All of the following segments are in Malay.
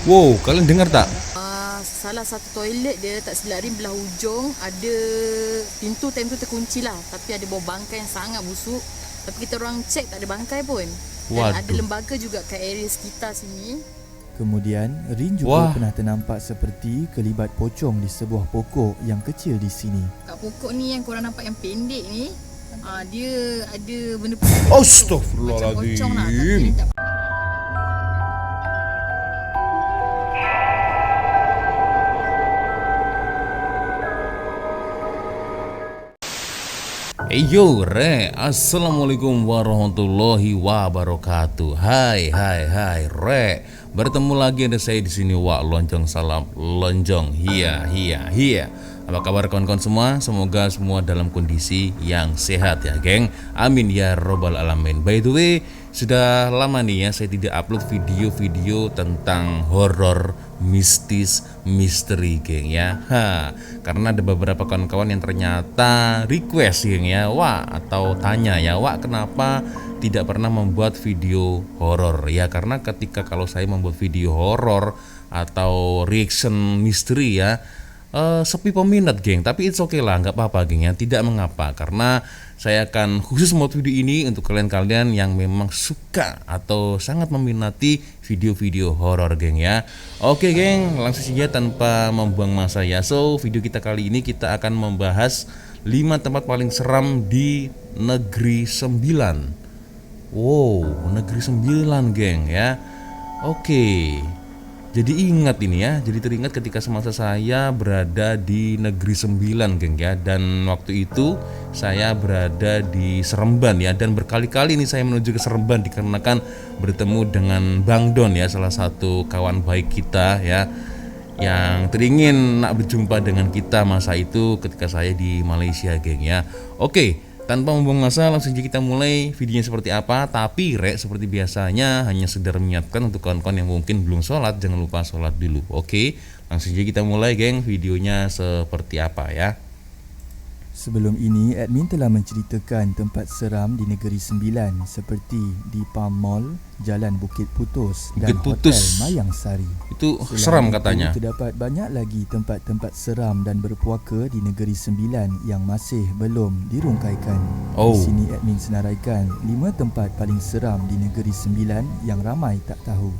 Wow, kalian dengar tak? Salah satu toilet dia tak silap Rim belah hujung ada pintu time tu terkunci lah, tapi ada bau bangkai yang sangat busuk. Tapi kita orang cek tak ada bangkai pun. Dan ada Waduh. lembaga juga kat area sekitar sini. Kemudian, Rin juga Wah. pernah ternampak seperti kelibat pocong di sebuah pokok yang kecil di sini. Kat pokok ni yang korang nampak yang pendek ni, dia ada benda Astaghfirullahaladzim. macam pocong lah, tapi Rin tak. Yo re, assalamualaikum warahmatullahi wabarakatuh. Hai re, bertemu lagi ada saya di sini Wak Lonjong, salam lonjong. Hiya. Apa kabar kawan-kawan semua? Semoga semua dalam kondisi yang sehat ya geng. Amin ya robbal alamin. By the way, sudah lama nih ya saya tidak upload video-video tentang horor, mistis, misteri geng ya. Karena ada beberapa kawan-kawan yang ternyata request geng ya, Wak, atau tanya ya, Wak, kenapa tidak pernah membuat video horor? Ya karena ketika kalau saya membuat video horor atau reaction misteri ya, sepi peminat geng, tapi it's okay lah, nggak apa-apa geng ya, tidak mengapa, karena saya akan khusus membuat video ini untuk kalian-kalian yang memang suka atau sangat meminati video-video horor geng ya. Oke geng, langsung saja tanpa membuang masa ya. So video kita kali ini kita akan membahas 5 tempat paling seram di Negeri Sembilan. Wow, Negeri Sembilan geng ya. Oke. Jadi ingat ini ya, jadi teringat ketika semasa saya berada di Negeri Sembilan geng ya. Dan waktu itu saya berada di Seremban ya. Dan berkali-kali ini saya menuju ke Seremban dikarenakan bertemu dengan Bang Don ya, salah satu kawan baik kita ya, yang teringin nak berjumpa dengan kita masa itu ketika saya di Malaysia geng ya. Oke, tanpa membuang masa langsung saja kita mulai videonya seperti apa. Tapi seperti biasanya hanya sekedar mengingatkan untuk kawan-kawan yang mungkin belum sholat, jangan lupa sholat dulu. Oke, langsung saja kita mulai geng, videonya seperti apa ya. Sebelum ini, admin telah menceritakan tempat seram di Negeri Sembilan seperti di Palm Mall, Jalan Bukit Putus dan Bukit Putus. Hotel Mayang Sari. Itu Selain seram itu, katanya. terdapat banyak lagi tempat-tempat seram dan berpuaka di Negeri Sembilan yang masih belum dirungkaikan. Oh. Di sini admin senaraikan 5 tempat paling seram di Negeri Sembilan yang ramai tak tahu.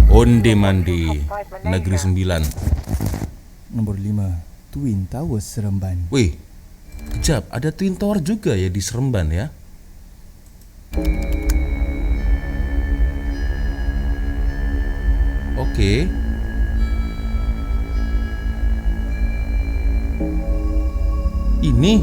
Onde Mandi, Negeri Sembilan. Nombor 5, Twin Tower Seremban. Wih, kejap, ada Twin Tower juga ya di Seremban ya. Oke. Ini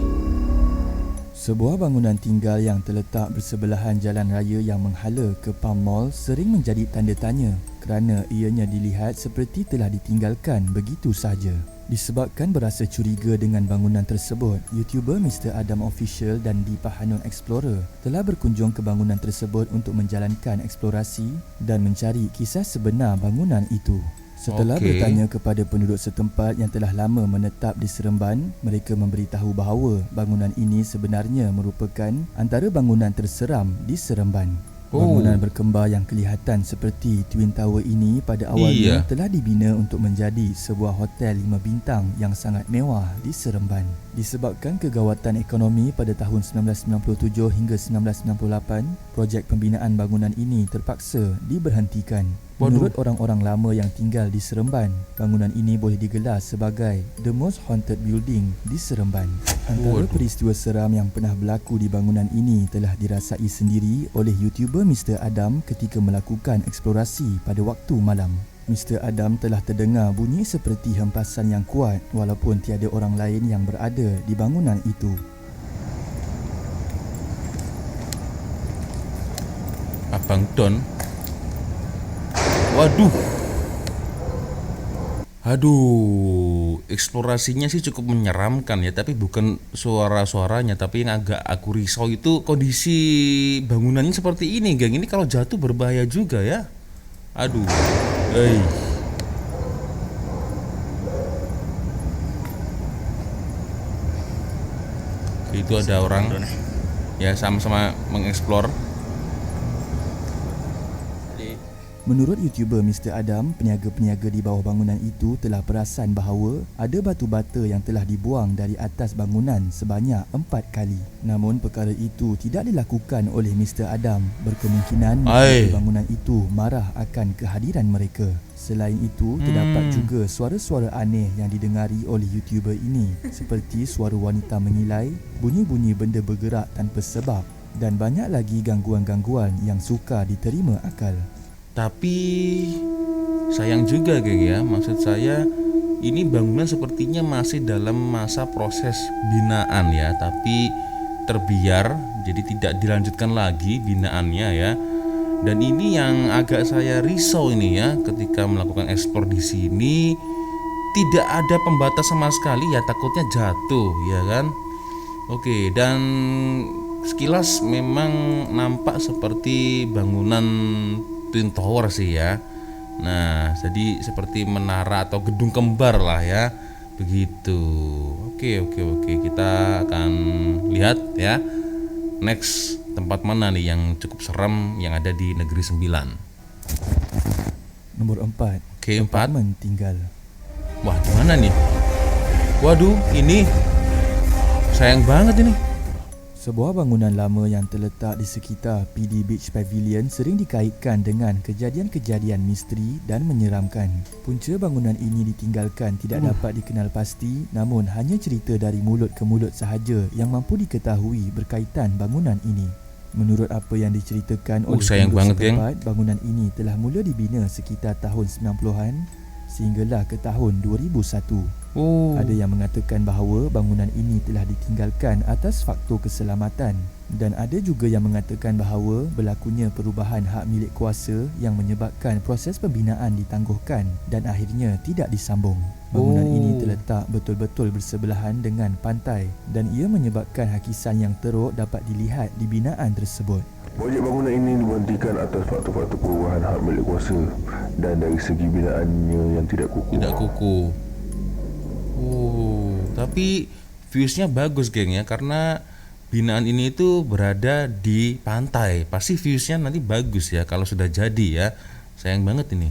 Sebuah bangunan tinggal yang terletak bersebelahan jalan raya yang menghala ke Palm Mall sering menjadi tanda tanya kerana ianya dilihat seperti telah ditinggalkan begitu sahaja. Disebabkan berasa curiga dengan bangunan tersebut, YouTuber Mr. Adam Official dan Deepa Hanun Explorer telah berkunjung ke bangunan tersebut untuk menjalankan eksplorasi dan mencari kisah sebenar bangunan itu. Setelah bertanya kepada penduduk setempat yang telah lama menetap di Seremban, mereka memberitahu bahawa bangunan ini sebenarnya merupakan antara bangunan terseram di Seremban. Bangunan berkembar yang kelihatan seperti Twin Tower ini pada awalnya telah dibina untuk menjadi sebuah hotel 5 bintang yang sangat mewah di Seremban. Disebabkan kegawatan ekonomi pada tahun 1997 hingga 1998, projek pembinaan bangunan ini terpaksa diberhentikan. Menurut orang-orang lama yang tinggal di Seremban, bangunan ini boleh digelar sebagai the most haunted building di Seremban. Antara peristiwa seram yang pernah berlaku di bangunan ini telah dirasai sendiri oleh YouTuber Mr. Adam ketika melakukan eksplorasi pada waktu malam. Mr. Adam telah terdengar bunyi seperti hempasan yang kuat walaupun tiada orang lain yang berada di bangunan itu. Abang Don. Waduh. Aduh, eksplorasinya sih cukup menyeramkan ya, tapi bukan suara-suaranya, tapi yang agak aku risau itu kondisi bangunannya seperti ini, geng. Ini kalau jatuh berbahaya juga ya. Aduh. Itu ada orang ya sama-sama mengeksplor. Menurut YouTuber Mr. Adam, peniaga-peniaga di bawah bangunan itu telah perasan bahawa ada batu bata yang telah dibuang dari atas bangunan sebanyak 4 kali. Namun perkara itu tidak dilakukan oleh Mr. Adam. Berkemungkinan misteri bangunan itu marah akan kehadiran mereka. Selain itu, terdapat juga suara-suara aneh yang didengari oleh YouTuber ini, seperti suara wanita mengilai, bunyi-bunyi benda bergerak tanpa sebab dan banyak lagi gangguan-gangguan yang sukar diterima akal. Tapi sayang juga geng ya, maksud saya ini bangunan sepertinya masih dalam masa proses binaan ya, tapi terbiar jadi tidak dilanjutkan lagi binaannya ya. Dan ini yang agak saya risau ini ya, ketika melakukan ekspor di sini tidak ada pembatas sama sekali ya, takutnya jatuh ya kan. Oke, dan sekilas memang nampak seperti bangunan Twin Tower sih ya. Nah, jadi seperti menara atau gedung kembar lah ya. Begitu. Oke, kita akan lihat ya. Next, tempat mana nih yang cukup serem yang ada di Negeri Sembilan? Nomor 4. Oke, 4. Apartemen tinggal. Wah, di mana nih? Waduh, ini sayang banget ini. Sebuah bangunan lama yang terletak di sekitar PD Beach Pavilion sering dikaitkan dengan kejadian-kejadian misteri dan menyeramkan. Punca bangunan ini ditinggalkan tidak dapat dikenal pasti, namun hanya cerita dari mulut ke mulut sahaja yang mampu diketahui berkaitan bangunan ini. Menurut apa yang diceritakan oleh penduduk setempat, bangunan ini telah mula dibina sekitar tahun 90-an sehinggalah ke tahun 2001. Ada yang mengatakan bahawa bangunan ini telah ditinggalkan atas faktor keselamatan, dan ada juga yang mengatakan bahawa berlakunya perubahan hak milik kuasa yang menyebabkan proses pembinaan ditangguhkan dan akhirnya tidak disambung. Bangunan ini terletak betul-betul bersebelahan dengan pantai dan ia menyebabkan hakisan yang teruk dapat dilihat di binaan tersebut. Projek bangunan ini diberhentikan atas faktor-faktor perubahan hak milik kuasa dan dari segi binaannya yang tidak kukuh. Tapi viewsnya bagus geng ya, karena binaan ini itu berada di pantai. Pasti viewsnya nanti bagus ya kalau sudah jadi ya. Sayang banget ini.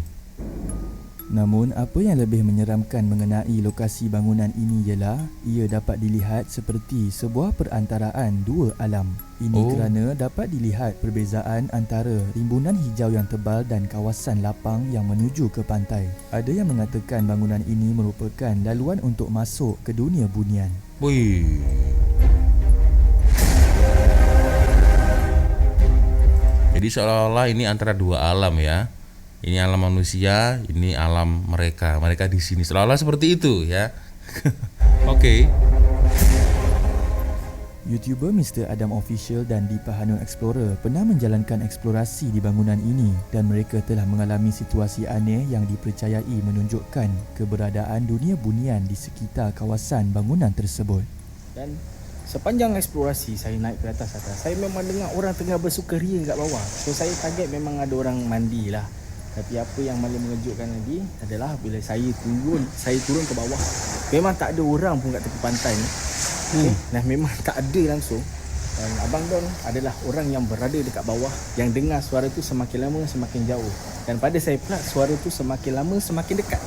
Namun apa yang lebih menyeramkan mengenai lokasi bangunan ini ialah ia dapat dilihat seperti sebuah perantaraan dua alam. Ini kerana dapat dilihat perbezaan antara rimbunan hijau yang tebal dan kawasan lapang yang menuju ke pantai. Ada yang mengatakan bangunan ini merupakan laluan untuk masuk ke dunia bunian. Jadi seolah-olah ini antara dua alam ya. Ini alam manusia, ini alam mereka. Mereka di sini seolah-olah seperti itu ya. Oke. YouTuber Mr. Adam Official dan Deepa Hanun Explorer pernah menjalankan eksplorasi di bangunan ini dan mereka telah mengalami situasi aneh yang dipercayai menunjukkan keberadaan dunia bunian di sekitar kawasan bangunan tersebut. Dan sepanjang eksplorasi saya naik ke atas, saya memang dengar orang tengah bersukaria kat bawah. So saya target memang ada orang mandi lah. Tapi apa yang paling mengejutkan lagi adalah bila saya turun ke bawah, memang tak ada orang pun kat tepi pantai ni. Nah, memang tak ada langsung. Dan Abang Don adalah orang yang berada dekat bawah, yang dengar suara tu semakin lama semakin jauh. Dan pada saya pula suara tu semakin lama semakin dekat.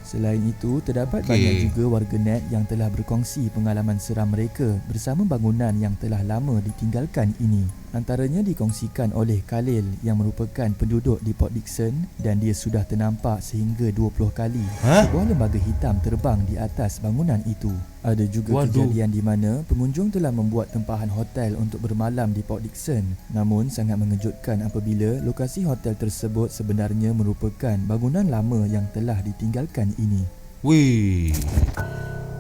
Selain itu, terdapat banyak juga warganet yang telah berkongsi pengalaman seram mereka bersama bangunan yang telah lama ditinggalkan ini. Antaranya dikongsikan oleh Khalil yang merupakan penduduk di Port Dickson dan dia sudah ternampak sehingga 20 kali sebuah lembaga hitam terbang di atas bangunan itu. Ada juga kejadian di mana pengunjung telah membuat tempahan hotel untuk bermalam di Port Dickson. Namun sangat mengejutkan apabila lokasi hotel tersebut sebenarnya merupakan bangunan lama yang telah ditinggalkan ini.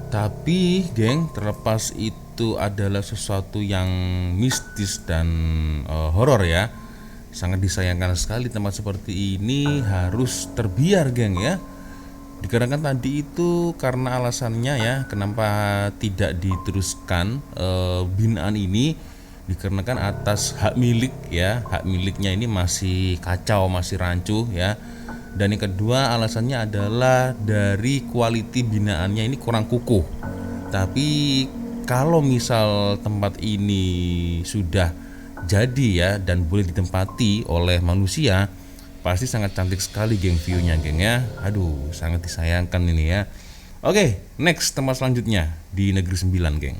Tapi geng, terlepas itu adalah sesuatu yang mistis dan horor ya, sangat disayangkan sekali tempat seperti ini harus terbiar geng ya. Dikarenakan tadi itu karena alasannya ya, kenapa tidak diteruskan binaan ini, dikarenakan atas hak milik ya, hak miliknya ini masih kacau, masih rancuh ya. Dan yang kedua alasannya adalah dari quality binaannya ini kurang kukuh. Tapi kalau misal tempat ini sudah jadi ya dan boleh ditempati oleh manusia, Pasti sangat cantik sekali geng view-nya geng ya. Aduh, sangat disayangkan ini ya. Oke, next tempat selanjutnya di Negeri Sembilan geng.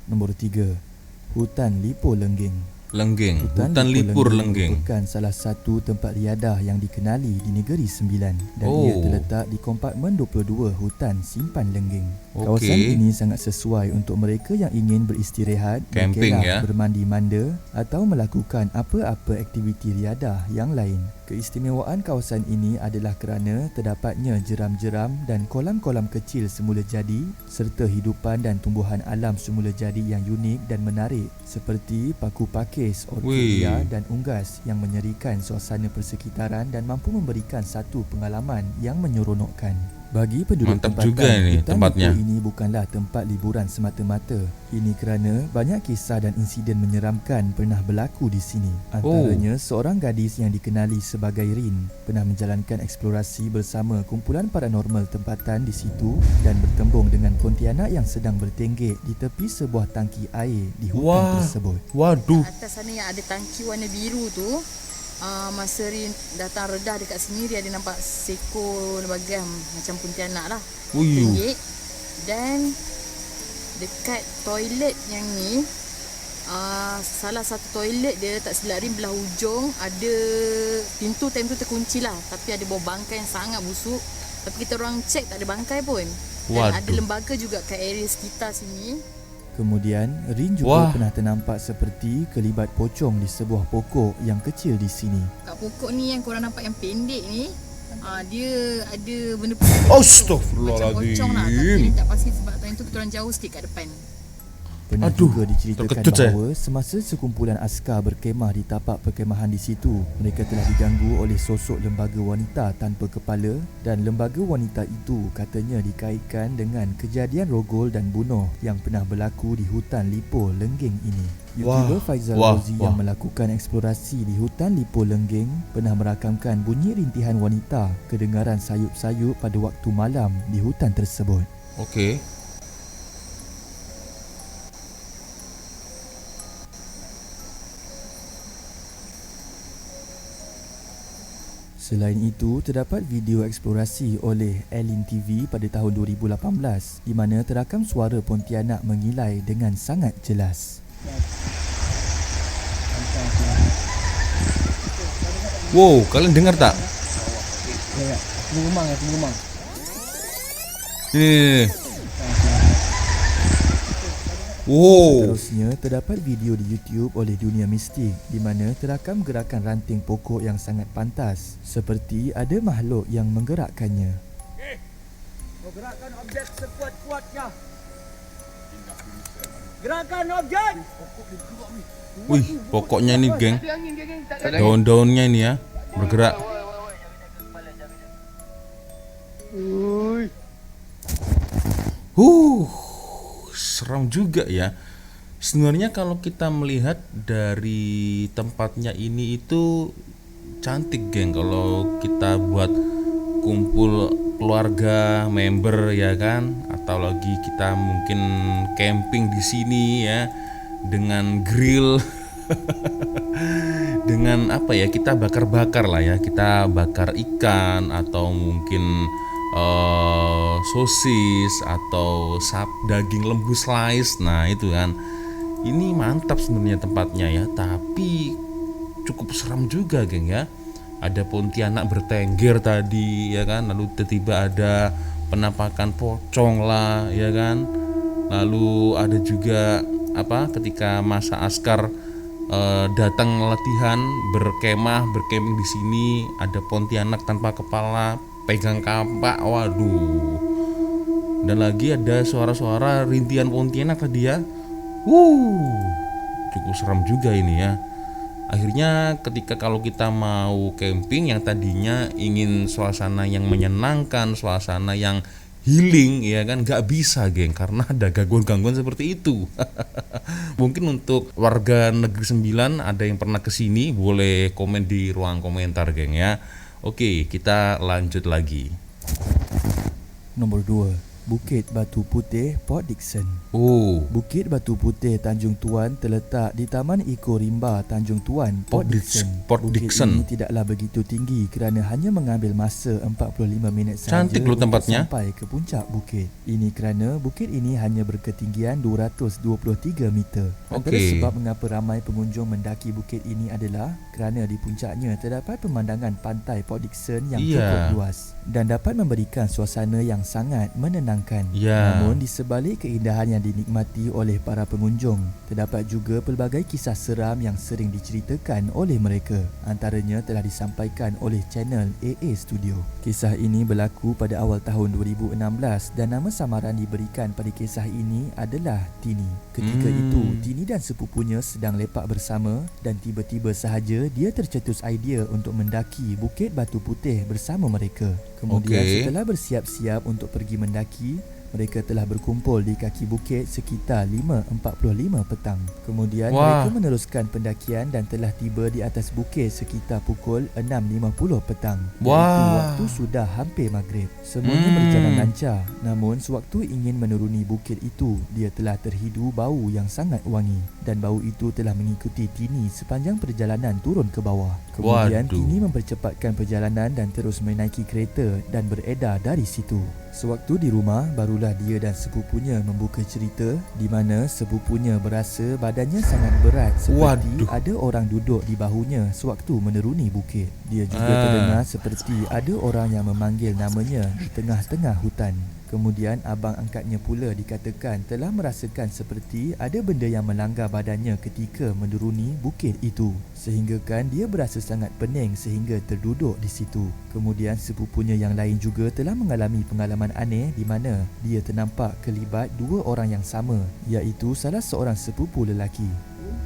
Nombor 3, Hutan Lipo Lenggeng. Lenggeng, Hutan Lipur Lenggeng. merupakan salah satu tempat riadah yang dikenali di Negeri Sembilan dan ia terletak di kompartmen 22 Hutan Simpan Lenggeng. Kawasan ini sangat sesuai untuk mereka yang ingin beristirahat, camping berkelah, ya, bermandi manda atau melakukan apa-apa aktiviti riadah yang lain. Keistimewaan kawasan ini adalah kerana terdapatnya jeram-jeram dan kolam-kolam kecil semula jadi serta hidupan dan tumbuhan alam semula jadi yang unik dan menarik seperti paku pakis, orkidea dan unggas yang menyerikan suasana persekitaran dan mampu memberikan satu pengalaman yang menyeronokkan. Bagi penduduk Mantap tempatan, juga ini Hutan tempatnya. Lipo ini bukanlah tempat liburan semata-mata. Ini kerana banyak kisah dan insiden menyeramkan pernah berlaku di sini. Antaranya seorang gadis yang dikenali sebagai Rin pernah menjalankan eksplorasi bersama kumpulan paranormal tempatan di situ dan bertembung dengan Pontianak yang sedang bertenggek di tepi sebuah tangki air di hutan tersebut. Waduh. Atas sana yang ada tangki warna biru tu, masa Rin datang redah dekat sini, dia ada nampak seekor lembaga macam Pontianak lah tinggi. Dan dekat toilet yang ni, salah satu toilet dia tak silap Rin belah hujung ada pintu, time tu terkunci lah, tapi ada bau bangkai yang sangat busuk. Tapi kita orang cek tak ada bangkai pun. Dan ada lembaga juga kat area sekitar sini. Kemudian, Rin juga pernah ternampak seperti kelibat pocong di sebuah pokok yang kecil di sini. Kat pokok ni yang korang nampak yang pendek ni, dia ada benda Astaghfirullahaladzim. macam pocong lah. Tapi tak pasti sebab time tu kita orang jauh sikit kat depan. Pernah juga diceritakan terkejut bahawa semasa sekumpulan askar berkemah di tapak perkemahan di situ, mereka telah diganggu oleh sosok lembaga wanita tanpa kepala dan lembaga wanita itu katanya dikaitkan dengan kejadian rogol dan bunuh yang pernah berlaku di Hutan Lipo Lenggeng ini. YouTuber Faizal Rozi yang melakukan eksplorasi di Hutan Lipo Lenggeng pernah merakamkan bunyi rintihan wanita kedengaran sayup-sayup pada waktu malam di hutan tersebut. Oke. Selain itu, terdapat video eksplorasi oleh Elin TV pada tahun 2018 di mana terakam suara Pontianak mengilai dengan sangat jelas. Wow, kalian dengar tak? Ya, rumang. Ini. Wow. Seterusnya, terdapat video di YouTube oleh Dunia Mistik di mana terakam gerakan ranting pokok yang sangat pantas seperti ada makhluk yang menggerakkannya. Gerakan objek sekuat-kuatnya. Gerakan objek. Wih, pokoknya ini geng. Daun-daunnya ini ya bergerak. Seram juga ya. Sebenarnya kalau kita melihat dari tempatnya ini itu cantik geng. Kalau kita buat kumpul keluarga, member ya kan, atau lagi kita mungkin camping di sini ya dengan grill. Dengan apa ya, kita bakar-bakar lah ya, kita bakar ikan atau mungkin sosis atau daging lembu slice. Nah itu kan, ini mantap sebenarnya tempatnya ya, tapi cukup seram juga geng ya. Ada Pontianak bertengger tadi ya kan, lalu tiba-tiba ada penampakan pocong lah ya kan, lalu ada juga apa ketika masa askar datang latihan berkeming di sini, ada Pontianak tanpa kepala pegang kampak, waduh. Dan lagi ada suara-suara rintihan Pontianak tadi ya. Cukup seram juga ini ya. Akhirnya ketika kalau kita mau camping yang tadinya ingin suasana yang menyenangkan, suasana yang healing ya kan, nggak bisa geng karena ada gangguan-gangguan seperti itu. Mungkin untuk warga Negeri Sembilan ada yang pernah kesini, boleh komen di ruang komentar geng ya. Oke, kita lanjut lagi. Nombor 2, Bukit Batu Putih, Port Dickson. Oh, Bukit Batu Putih Tanjung Tuan terletak di Taman Eco Rimba Tanjung Tuan, Port Dickson. Port Bukit Dickson. ini tidaklah begitu tinggi kerana hanya mengambil masa 45 minit sahaja Cantik loh untuk tempatnya. sampai ke puncak bukit. Ini kerana bukit ini hanya berketinggian 223 meter. Antara Okey. sebab mengapa ramai pengunjung mendaki bukit ini adalah kerana di puncaknya terdapat pemandangan pantai Port Dickson yang Iya. cukup luas dan dapat memberikan suasana yang sangat menenangkan. Ya. Namun di sebalik keindahan yang dinikmati oleh para pengunjung, terdapat juga pelbagai kisah seram yang sering diceritakan oleh mereka. Antaranya telah disampaikan oleh channel AA Studio. Kisah ini berlaku pada awal tahun 2016 dan nama samaran diberikan pada kisah ini adalah Tini. Ketika itu, Tini dan sepupunya sedang lepak bersama dan tiba-tiba sahaja dia tercetus idea untuk mendaki Bukit Batu Putih bersama mereka. Kemudian Okey. setelah bersiap-siap untuk pergi mendaki, mereka telah berkumpul di kaki bukit sekitar 5.45 petang. Kemudian Wah. mereka meneruskan pendakian dan telah tiba di atas bukit sekitar pukul 6.50 petang. Iaitu Wah. waktu sudah hampir maghrib. Semuanya berjalan lancar. Namun sewaktu ingin menuruni bukit itu, dia telah terhidu bau yang sangat wangi dan bau itu telah mengikuti Tini sepanjang perjalanan turun ke bawah. Kemudian Waduh. Tini mempercepatkan perjalanan dan terus menaiki kereta dan beredar dari situ. Sewaktu di rumah, barulah dia dan sepupunya membuka cerita di mana sepupunya berasa badannya sangat berat seperti Waduh. ada orang duduk di bahunya sewaktu meneruni bukit. Dia juga Ah. terdengar seperti ada orang yang memanggil namanya di tengah-tengah hutan. Kemudian abang angkatnya pula dikatakan telah merasakan seperti ada benda yang melanggar badannya ketika menuruni bukit itu. Sehinggakan dia berasa sangat pening sehingga terduduk di situ. Kemudian sepupunya yang lain juga telah mengalami pengalaman aneh di mana dia ternampak kelibat dua orang yang sama, iaitu salah seorang sepupu lelaki.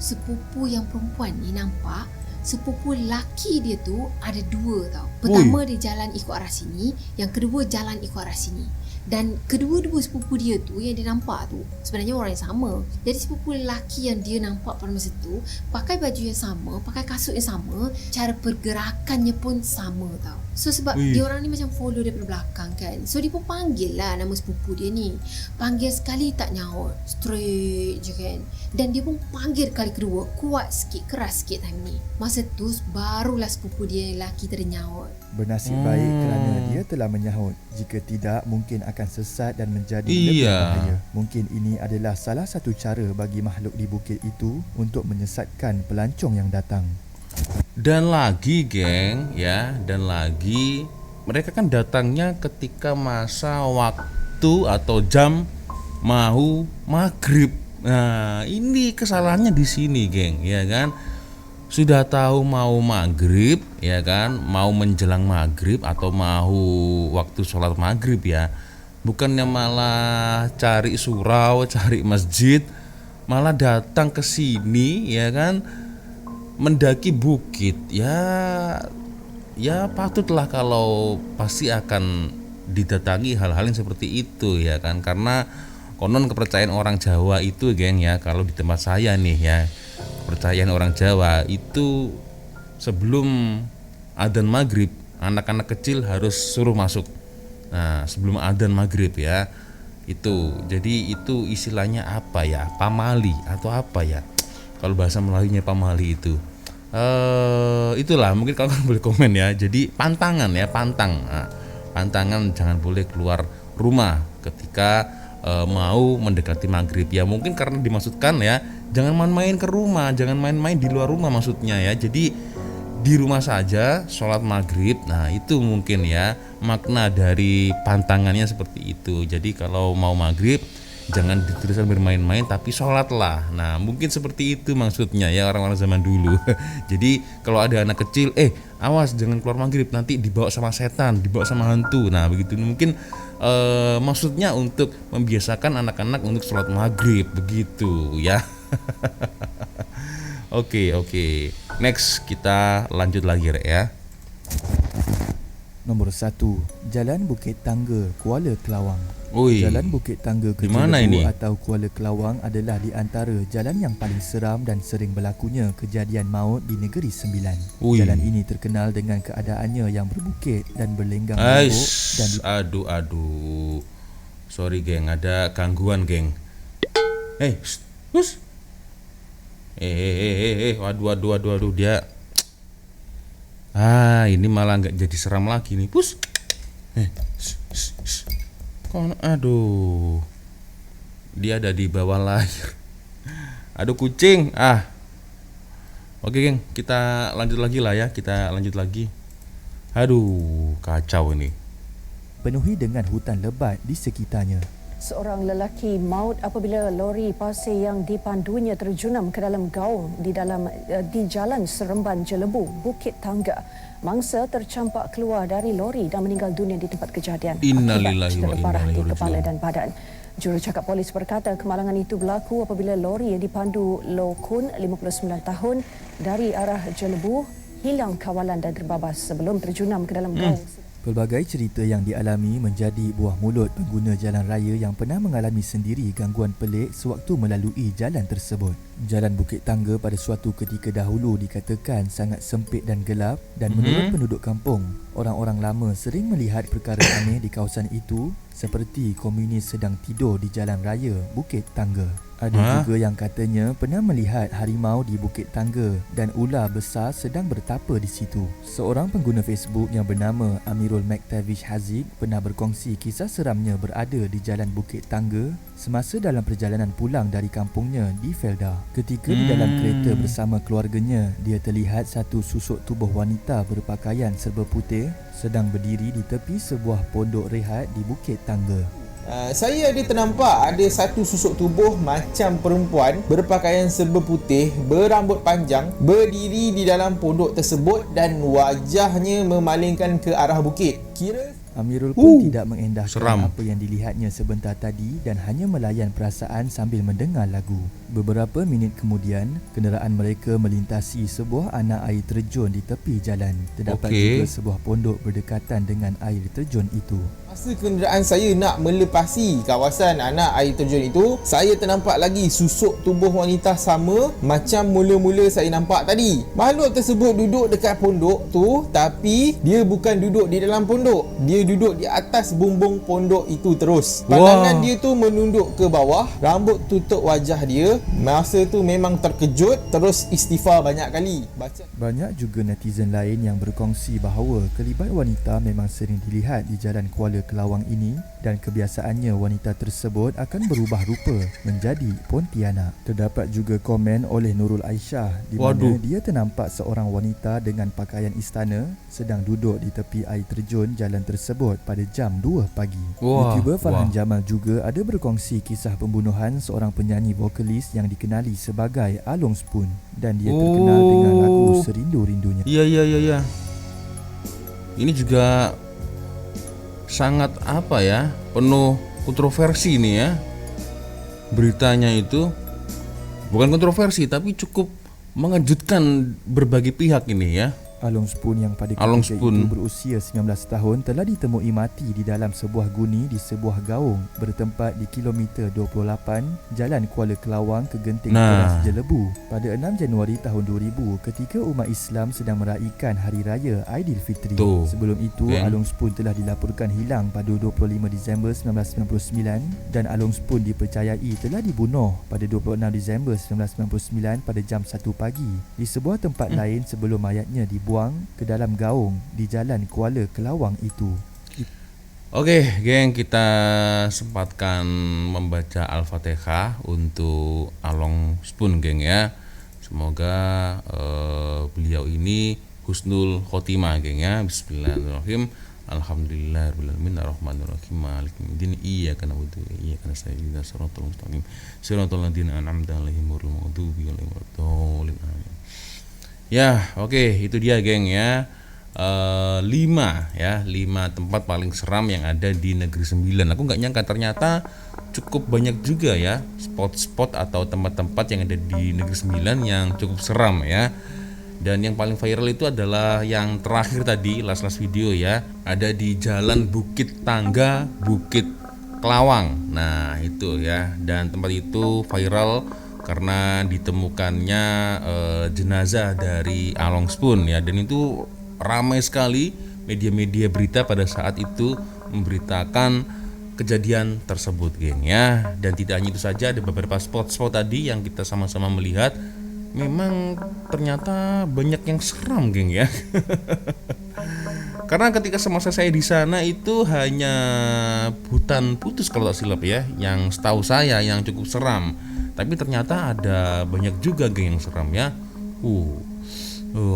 Sepupu yang perempuan ni nampak sepupu laki dia tu ada dua tau. Pertama dia jalan ikut arah sini, yang kedua jalan ikut arah sini. Dan kedua-dua sepupu dia tu yang dia nampak tu sebenarnya orang yang sama. Jadi sepupu lelaki yang dia nampak pada masa tu pakai baju yang sama, pakai kasut yang sama, cara pergerakannya pun sama tau. So sebab dia orang ni macam follow daripada belakang kan. So dia pun panggil lah nama sepupu dia ni. Panggil sekali tak nyaut, straight je kan. Dan dia pun panggil kali kedua, kuat sikit, keras sikit time ni. Masa tu barulah sepupu dia yang lelaki ternyaut. Bernasib baik kerana dia telah menyahut. Jika tidak, mungkin akan sesat dan menjadi lebih Iya. bahaya. Mungkin ini adalah salah satu cara bagi makhluk di bukit itu untuk menyesatkan pelancong yang datang. Dan lagi geng ya, dan lagi mereka kan datangnya ketika masa waktu atau jam mau maghrib. Nah ini kesalahannya di sini geng, ya kan? Sudah tahu mau maghrib, ya kan? Mau menjelang maghrib atau mau waktu sholat maghrib ya. Bukannya malah cari surau, cari masjid, malah datang ke sini, ya kan? Mendaki bukit ya patutlah kalau pasti akan didatangi hal-hal yang seperti itu ya kan, karena konon kepercayaan orang Jawa itu geng ya, kalau di tempat saya nih ya, kepercayaan orang Jawa itu sebelum adzan maghrib anak-anak kecil harus suruh masuk. Nah sebelum adzan maghrib ya itu, jadi itu istilahnya apa ya, pamali atau apa ya kalau bahasa Melayunya pamali itu. Itulah mungkin kalian boleh komen ya. Jadi pantangan ya, pantangan jangan boleh keluar rumah ketika mau mendekati maghrib ya. Mungkin karena dimaksudkan ya, jangan main-main ke rumah, jangan main-main di luar rumah maksudnya ya. Jadi di rumah saja sholat maghrib. Nah itu mungkin ya makna dari pantangannya seperti itu. Jadi kalau mau maghrib jangan dituliskan bermain-main tapi sholatlah. Nah mungkin seperti itu maksudnya ya orang-orang zaman dulu. Jadi kalau ada anak kecil, awas jangan keluar maghrib, nanti dibawa sama setan, dibawa sama hantu. Nah begitu mungkin maksudnya untuk membiasakan anak-anak untuk sholat maghrib begitu ya. Oke. Next kita lanjut lagi ya. Nombor 1, Jalan Bukit Tangga, Kuala Kelawang. Ui, Jalan Bukit Tangga ke di mana ini? atau Kuala Kelawang adalah di antara jalan yang paling seram dan sering berlakunya kejadian maut di Negeri Sembilan. Ui. Jalan ini terkenal dengan keadaannya yang berbukit dan berlenggang lembut dan aduh. Sorry geng, ada gangguan geng. Hus. Waduh dia. Ini malah nggak jadi seram lagi nih, pus. Aduh. Dia ada di bawah layar. Aduh kucing. Oke geng, kita lanjut lagi lah ya. Aduh, kacau ini. Penuhi dengan hutan lebat di sekitarnya. Seorang lelaki maut apabila lori pasir yang dipandunya terjunam ke dalam gaung di Jalan Seremban Jelebu, Bukit Tangga. Mangsa tercampak keluar dari lori dan meninggal dunia di tempat kejadian. Innalillahi wa Akibat cedera parah inna di ilaihi kepala raji'un. dan badan. Jurucakap polis berkata kemalangan itu berlaku apabila lori yang dipandu Lo Kun 59 tahun dari arah Jelebu hilang kawalan dan terbabas sebelum terjunam ke dalam gaung. Pelbagai cerita yang dialami menjadi buah mulut pengguna jalan raya yang pernah mengalami sendiri gangguan pelik sewaktu melalui jalan tersebut. Jalan Bukit Tangga pada suatu ketika dahulu dikatakan sangat sempit dan gelap dan menurut penduduk kampung, orang-orang lama sering melihat perkara aneh di kawasan itu seperti komunis sedang tidur di jalan raya Bukit Tangga. Ada juga yang katanya pernah melihat harimau di Bukit Tangga dan ular besar sedang bertapa di situ. Seorang pengguna Facebook yang bernama Amirul McTavish Haziq pernah berkongsi kisah seramnya berada di Jalan Bukit Tangga semasa dalam perjalanan pulang dari kampungnya di Felda. Ketika di dalam kereta bersama keluarganya, dia terlihat satu susuk tubuh wanita berpakaian serba putih sedang berdiri di tepi sebuah pondok rehat di Bukit Tangga. Saya ada ternampak ada satu susuk tubuh macam perempuan berpakaian serba putih, berambut panjang, berdiri di dalam pondok tersebut dan wajahnya memalingkan ke arah bukit. Amirul pun tidak mengendahkan seram. apa yang dilihatnya sebentar tadi dan hanya melayan perasaan sambil mendengar lagu. Beberapa minit kemudian, kenderaan mereka melintasi sebuah anak air terjun di tepi jalan. Terdapat juga sebuah pondok berdekatan dengan air terjun itu. Masa kenderaan saya nak melepasi kawasan anak air terjun itu, saya ternampak lagi susuk tubuh wanita sama macam mula-mula saya nampak tadi. Makhluk tersebut duduk dekat pondok tu, tapi dia bukan duduk di dalam pondok. Dia duduk di atas bumbung pondok itu terus. Pandangan dia tu menunduk ke bawah, rambut tutup wajah dia. Masa tu memang terkejut, terus istighfar banyak kali. Banyak juga netizen lain yang berkongsi bahawa kelibat wanita memang sering dilihat di Jalan Kuala Kelawang ini dan kebiasaannya wanita tersebut akan berubah rupa menjadi Pontianak. Terdapat juga komen oleh Nurul Aisyah di mana dia ternampak seorang wanita dengan pakaian istana sedang duduk di tepi air terjun jalan tersebut pada jam 2 pagi. YouTuber Farhan Jamal juga ada berkongsi kisah pembunuhan seorang penyanyi vokalis yang dikenali sebagai Along Spoon dan dia terkenal dengan lagu Serindu-Rindunya. Iya. Ini juga sangat penuh kontroversi nih ya. Beritanya itu bukan kontroversi tapi cukup mengejutkan berbagai pihak ini ya. Along Spoon yang pada ketika itu berusia 19 tahun telah ditemui mati di dalam sebuah guni di sebuah gaung bertempat di kilometer 28 Jalan Kuala Kelawang ke Genting Keras Jelebu pada 6 Januari tahun 2000 ketika umat Islam sedang meraihkan Hari Raya Aidilfitri. Sebelum itu, Along Spoon telah dilaporkan hilang pada 25 Disember 1999 dan Along Spoon dipercayai telah dibunuh pada 26 Disember 1999 pada jam 1 pagi di sebuah tempat lain sebelum mayatnya dibuang ke dalam gaung di Jalan Kuala Kelawang itu. Oke, geng, kita sempatkan membaca Al-Fatihah untuk Along Spoon, geng ya. Semoga beliau ini husnul khotimah, geng ya. Bismillahirrahmanirrahim. Alhamdulillahirrahmanirrahim. Ar-Rahmanirrahim. Maliki yaumiddin. Iyyaka na'budu wa iyyaka nasta'in. Ihdinas siratal mustaqim. Siratal ladzina an'amta 'alaihim ghairil maghdubi 'alaihim waladdallin. Amin. Ya, oke, itu dia geng ya. 5 tempat paling seram yang ada di Negeri Sembilan. Aku nggak nyangka ternyata cukup banyak juga ya spot-spot atau tempat-tempat yang ada di Negeri Sembilan yang cukup seram ya. Dan yang paling viral itu adalah yang terakhir tadi, last video ya, ada di Jalan Bukit Tangga, Bukit Kelawang. Nah itu ya, dan tempat itu viral karena ditemukannya jenazah dari Along Spoon ya, dan itu ramai sekali media-media berita pada saat itu memberitakan kejadian tersebut, geng ya. Dan tidak hanya itu saja, ada beberapa spot-spot tadi yang kita sama-sama melihat. Memang ternyata banyak yang seram, geng ya. Karena ketika semasa saya di sana itu hanya hutan putus kalau tak silap ya, yang setahu saya yang cukup seram. Tapi ternyata ada banyak juga, geng, yang seram ya.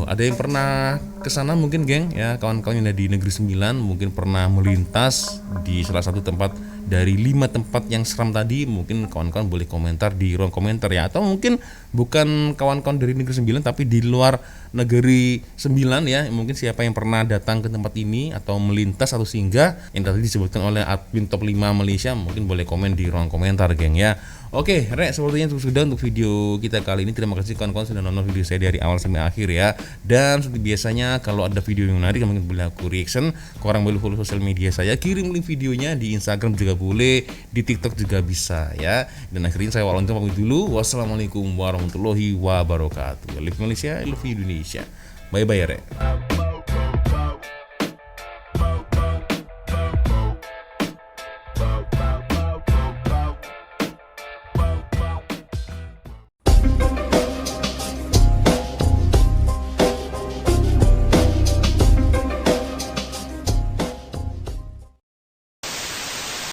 Ada yang pernah kesana mungkin, geng ya, kawan-kawan yang ada di Negeri Sembilan mungkin pernah melintas di salah satu tempat dari 5 tempat yang seram tadi. Mungkin kawan-kawan boleh komentar di ruang komentar ya, atau mungkin bukan kawan-kawan dari Negeri Sembilan tapi di luar Negeri Sembilan ya, mungkin siapa yang pernah datang ke tempat ini atau melintas atau singgah yang tadi disebutkan oleh admin top 5 Malaysia, mungkin boleh komen di ruang komentar, geng ya. Oke, sepertinya itu sudah untuk video kita kali ini. Terima kasih kawan-kawan sudah nonton video saya dari awal sampai akhir ya. Dan seperti biasanya kalau ada video yang menarik mungkin boleh aku reaction. Korang boleh follow sosial media saya, kirim link videonya di Instagram juga boleh, di TikTok juga bisa ya. Dan akhirnya saya Wak Loncong pamit dulu. Wassalamualaikum warahmatullahi wabarakatuh. I love Malaysia, I love Indonesia. Bye bye, Rek.